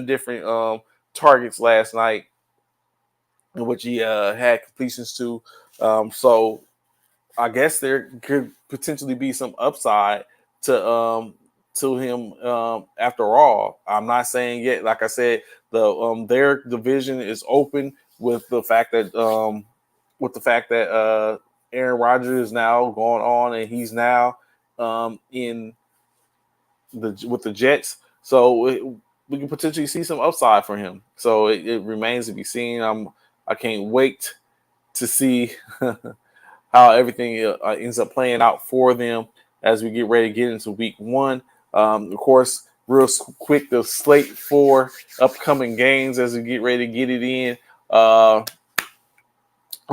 different targets last night, in which he had completions to. So I guess there could potentially be some upside to him after all. I'm not saying yet. Like I said, their division is open with the fact that Aaron Rodgers is now going on and he's now with the Jets. So we can potentially see some upside for him. So it remains to be seen. I can't wait to see how everything ends up playing out for them as we get ready to get into week 1. Of course, real quick, the slate for upcoming games as we get ready to get it in. Of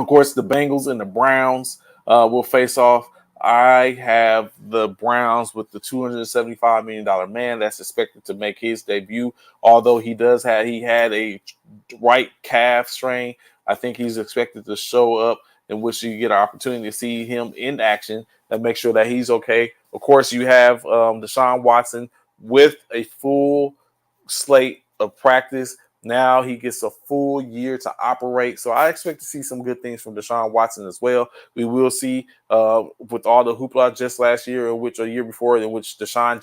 course, the Bengals and the Browns will face off. I have the Browns with the $275 million man that's expected to make his debut. Although he had a right calf strain, I think he's expected to show up, in which you get an opportunity to see him in action and make sure that he's okay. Of course, you have Deshaun Watson with a full slate of practice. Now he gets a full year to operate. So I expect to see some good things from Deshaun Watson as well. We will see with all the hoopla just last year, a year before, in which Deshaun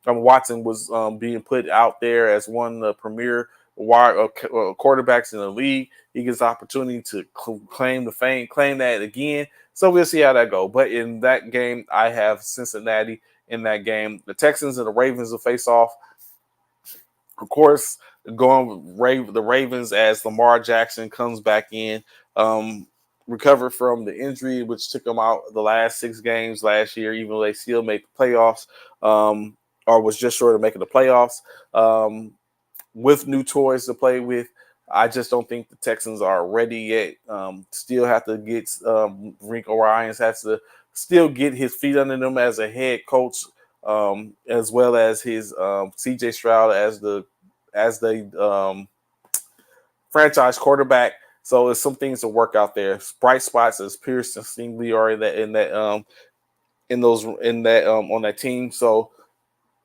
Watson was being put out there as one of the premier quarterbacks in the league. He gets the opportunity to claim that again. So we'll see how that goes. But in that game, I have Cincinnati in that game. The Texans and the Ravens will face off. Of course, going with the Ravens as Lamar Jackson comes back in, recovered from the injury, which took him out the last 6 games last year, even though they still made the playoffs, or was just short of making the playoffs. With new toys to play with, I just don't think the Texans are ready yet. Still have to get Rick Orions has to still get his feet under them as a head coach, as well as his CJ Stroud as the franchise quarterback. So there's some things to work out there. Bright spots as Pierce and Stingley are in that on that team. So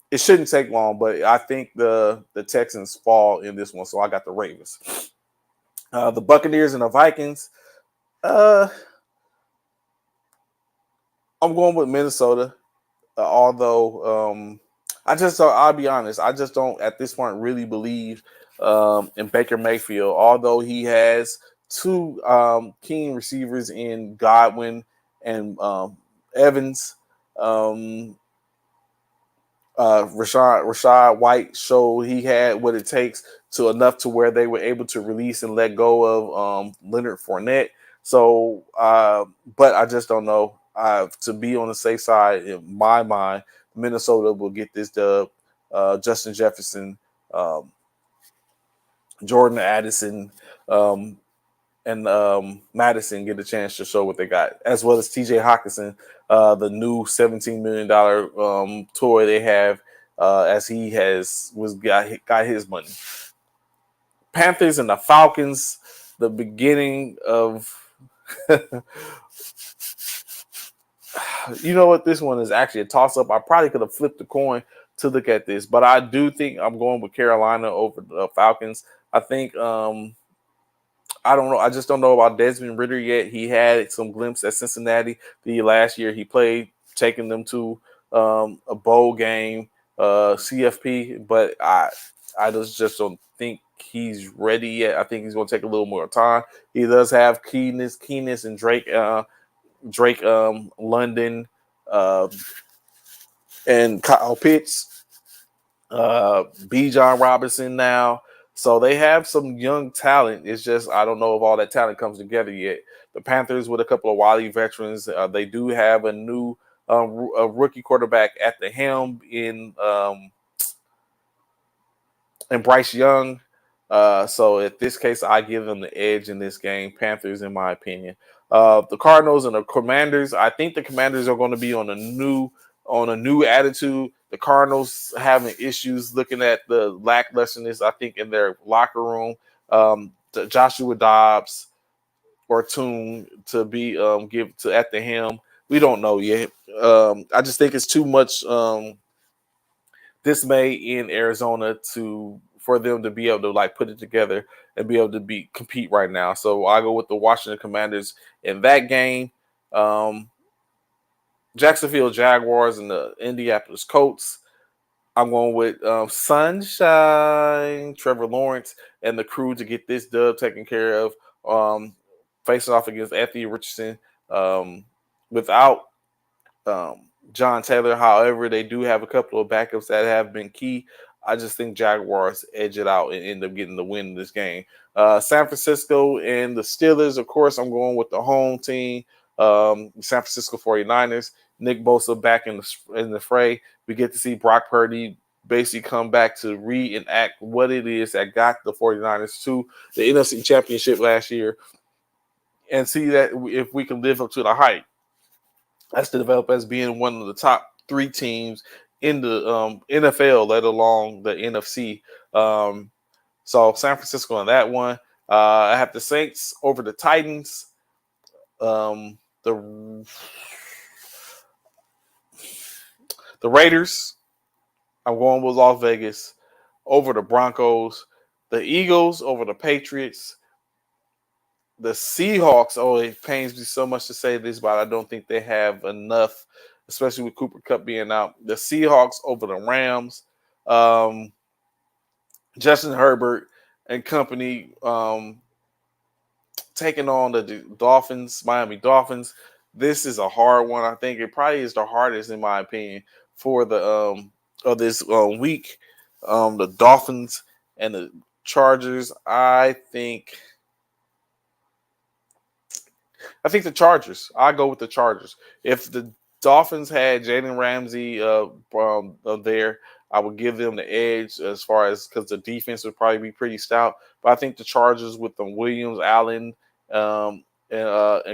it shouldn't take long, but I think the Texans fall in this one. So I got the Ravens. The Buccaneers and the Vikings. I'm going with Minnesota. Although I'll be honest, I just don't at this point really believe in Baker Mayfield. Although he has two keen receivers in Godwin and Evans. Rashad White showed he had what it takes to enough to where they were able to release and let go of Leonard Fournette. So, but I just don't know. To be on the safe side, in my mind, Minnesota will get this dub. Justin Jefferson, Jordan Addison, and Madison get a chance to show what they got, as well as T.J. Hawkinson, the new $17 million toy they have, as he got his money. Panthers and the Falcons, the beginning of. You know what? This one is actually a toss-up. I probably could have flipped the coin to look at this, but I do think I'm going with Carolina over the Falcons. I think I don't know. I just don't know about Desmond Ridder yet. He had some glimpse at Cincinnati the last year he played, taking them to a bowl game, CFP. But I just don't think he's ready yet. I think he's going to take a little more time. He does have Keenest and Drake London, and Kyle Pitts, Bijan Robinson now. So they have some young talent. It's just I don't know if all that talent comes together yet. The Panthers with a couple of wily veterans. They do have a new a rookie quarterback at the helm in Bryce Young. So in this case, I give them the edge in this game. Panthers, in my opinion. The Cardinals and the Commanders. I think the Commanders are going to be on a new attitude. The Cardinals having issues looking at the lacklusterness, I think, in their locker room. Joshua Dobbs or Toon to be give to at the helm. We don't know yet. I just think it's too much dismay in Arizona for them to be able to like put it together and be able to compete right now. So I go with the Washington Commanders in that game. Jacksonville Jaguars and the Indianapolis Colts. I'm going with Sunshine, Trevor Lawrence, and the crew to get this dub taken care of. Facing off against Anthony Richardson without John Taylor. However, they do have a couple of backups that have been key. I just think Jaguars edge it out and end up getting the win in this game. San Francisco and the Steelers, of course, I'm going with the home team. San Francisco 49ers. Nick Bosa back in the fray. We get to see Brock Purdy basically come back to reenact what it is that got the 49ers to the NFC Championship last year and see that if we can live up to the hype. That's to develop as being one of the top 3 teams in the NFL, let alone the NFC. So San Francisco on that one. I have the Saints over the Titans. The Raiders, I'm going with Las Vegas over the Broncos. The Eagles over the Patriots. The Seahawks, it pains me so much to say this, but I don't think they have enough, especially with Cooper Kupp being out. The Seahawks over the Rams. Justin Herbert and company taking on the Dolphins, Miami Dolphins. This is a hard one. I think it probably is the hardest, in my opinion, for the of this week. The Dolphins and the Chargers. I think the Chargers. I go with the Chargers. If the Dolphins had Jalen Ramsey there, I would give them the edge as far as because the defense would probably be pretty stout. But I think the Chargers with the Williams, Allen, and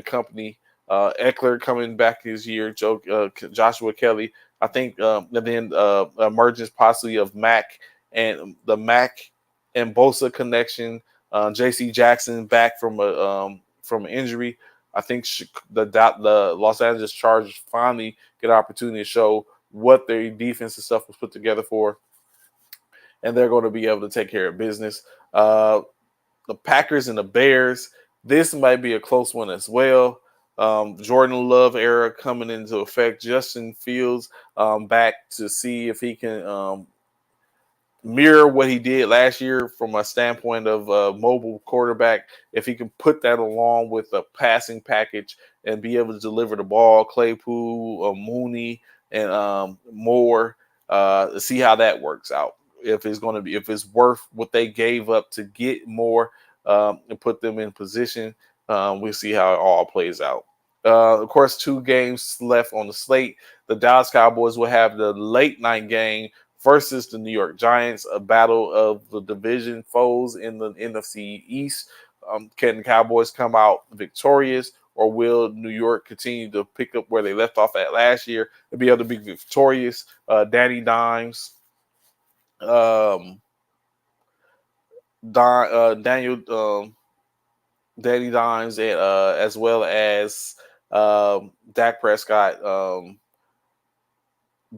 company, Eckler coming back this year, Joshua Kelly. I think, and then emergence possibly of Mac and the Mac and Bosa connection. J.C. Jackson back from an injury. I think the Los Angeles Chargers finally get an opportunity to show what their defensive stuff was put together for, and they're going to be able to take care of business. The Packers and the Bears, this might be a close one as well. Jordan Love era coming into effect. Justin Fields back to see if he can mirror what he did last year from a standpoint of a mobile quarterback. If he can put that along with a passing package and be able to deliver the ball, Claypool, Mooney, and Moore, see how that works out. If it's worth what they gave up to get more and put them in position, we'll see how it all plays out. Of course, 2 games left on the slate. The Dallas Cowboys will have the late night game versus the New York Giants, a battle of the division foes in the NFC East. Can the Cowboys come out victorious, or will New York continue to pick up where they left off at last year and be able to be victorious? Danny Dimes, Daniel Danny Dimes, and as well as Dak Prescott.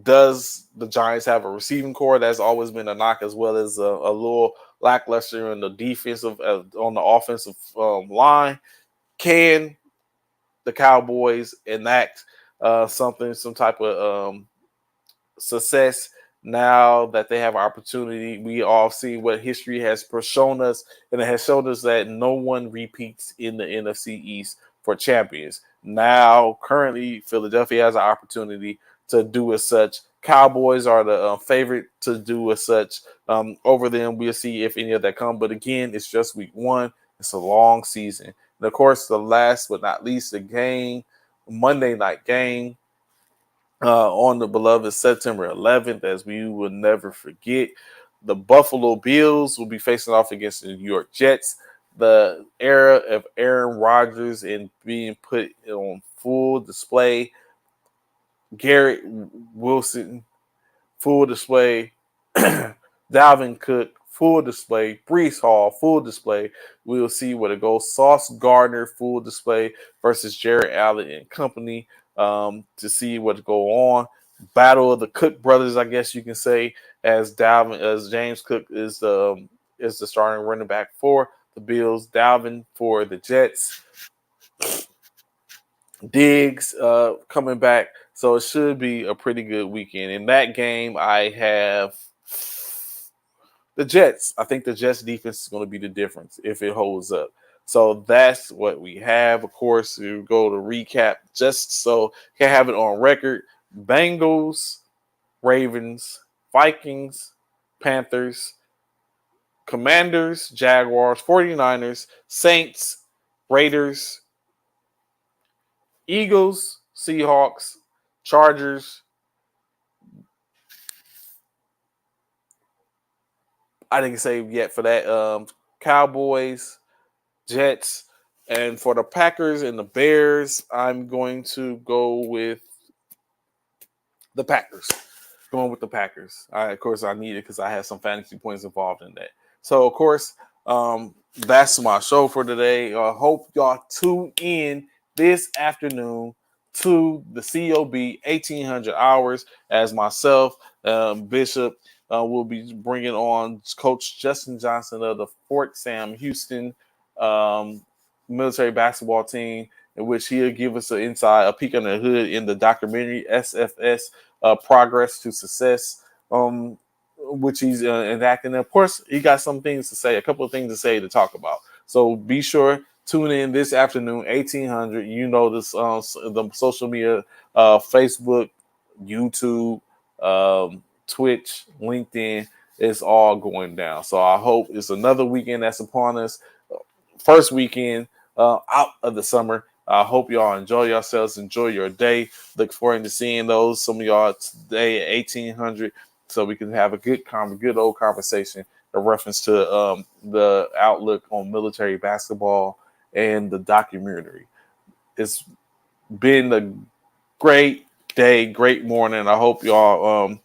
Does the Giants have a receiving core? That's always been a knock, as well as a little lackluster in the defensive on the offensive line. Can the Cowboys enact some type of success now that they have an opportunity? We all see what history has shown us, and it has shown us that no one repeats in the NFC East for champions. Now, currently, Philadelphia has an opportunity to do as such. Cowboys are the favorite to do as such over them. We'll see if any of that come. But again, it's just week 1. It's a long season. And of course, the last but not least, the game, Monday night game on the beloved September 11th, as we will never forget. The Buffalo Bills will be facing off against the New York Jets. The era of Aaron Rodgers and being put on full display. Garrett Wilson, full display. Dalvin Cook, full display. Breece Hall, full display. We'll see where it goes. Sauce Gardner, full display versus Jared Allen and company to see what go on. Battle of the Cook brothers, I guess you can say, as James Cook is the starting running back for the Bills. Dalvin for the Jets. Diggs coming back. So it should be a pretty good weekend. In that game, I have the Jets. I think the Jets defense is going to be the difference if it holds up. So that's what we have. Of course, we go to recap just so you can have it on record. Bengals, Ravens, Vikings, Panthers, Commanders, Jaguars, 49ers, Saints, Raiders, Eagles, Seahawks, Chargers. I didn't say yet for that. Cowboys, Jets, and for the Packers and the Bears, I'm going to go with the Packers. Going with the Packers. Of course, I need it because I have some fantasy points involved in that. So, of course, that's my show for today. I hope y'all tune in this afternoon to the COB 1800 hours as myself, Bishop, will be bringing on Coach Justin Johnson of the Fort Sam Houston military basketball team, in which he'll give us a peek under the hood in the documentary SFS, Progress to Success, which he's enacting. And of course, he got some things to say, a couple of things to say to talk about. So be sure, tune in this afternoon, 1800. You know this, the social media, Facebook, YouTube, Twitch, LinkedIn, it's all going down. So I hope it's another weekend that's upon us. First weekend out of the summer. I hope y'all enjoy yourselves, enjoy your day. Look forward to seeing some of y'all today at 1800, so we can have a good old conversation in reference to the outlook on military basketball and the documentary. It's been a great day, great morning. I hope y'all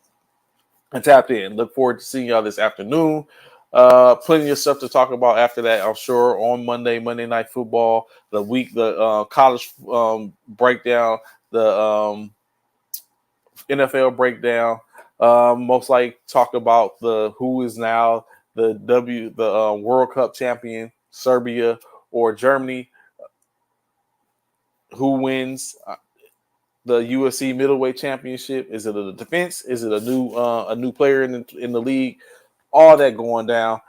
tapped in. Look forward to seeing y'all this afternoon. Plenty of stuff to talk about after that, I'm sure, on Monday Night Football, the college breakdown, the NFL breakdown. Most like talk about who is now the World Cup champion, Serbia or Germany. Who wins the UFC middleweight championship? Is it a defense? Is it a new player in the league? All that going down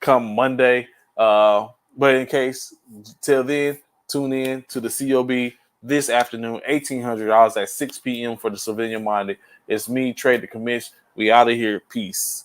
come Monday. But in case, till then, tune in to the COB this afternoon, $1,800 at 6 p.m. for the civilian minded. It's me, Trey the Commish. We out of here. Peace.